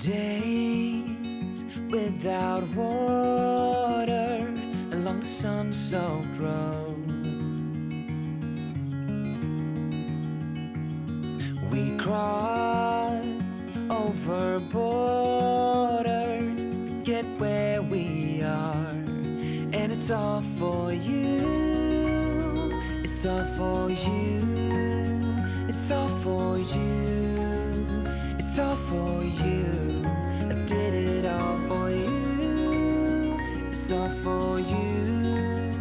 Days without water along the sun-soaked road. We crossed over borders to get where we are, and it's all for you. It's all for you. It's all for you. It's all for you. I did it all for you. It's all for you.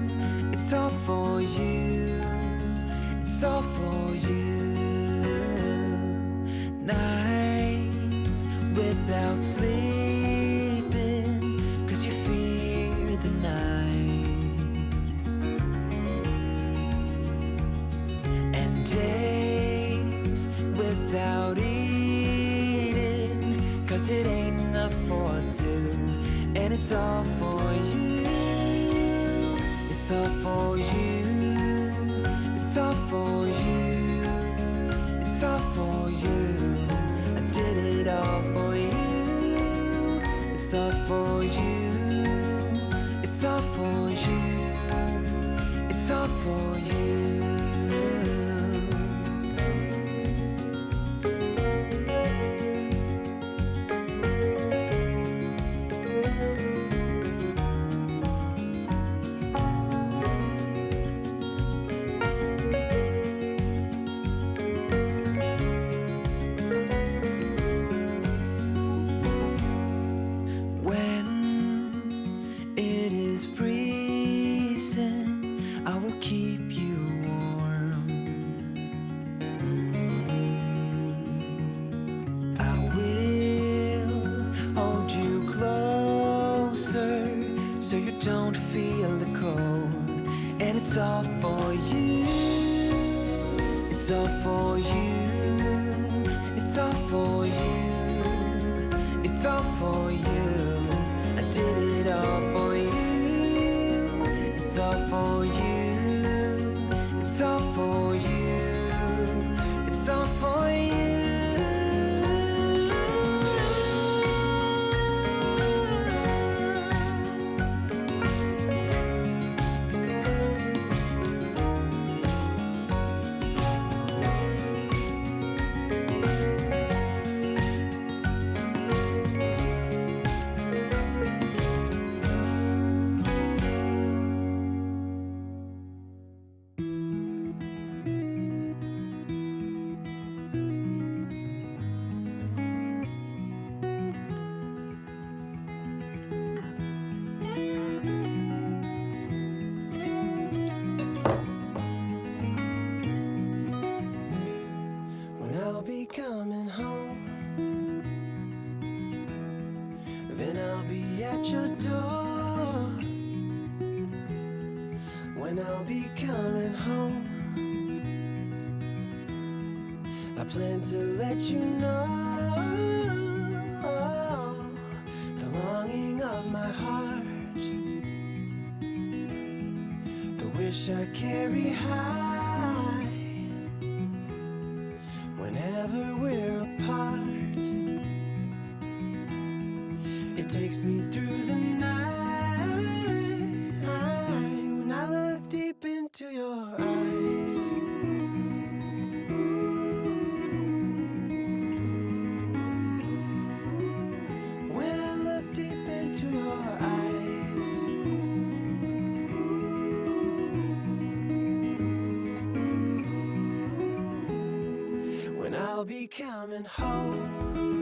It's all for you. It's all for you. Nights without sleeping 'cause you fear the night, and days without eating 'cause it ain't enough for two, and it's all for you. It's all for you. It's all for you. It's all for you. I did it all for you. It's all for you. It's all for you. It's all for you. I will keep you warm. I will hold you closer so you don't feel the cold. And it's all for you. It's all for you. It's all for you. It's all for you. I did it all for you. It's all for you. It's all for you. It's all for you. I'll be coming home, then I'll be at your door. When I'll be coming home, I plan to let you know the longing of my heart, the wish I carry high. Whenever we're apart, it takes me through the night. When I look deep into your eyes, when I look deep into your eyes, when I'll be coming home.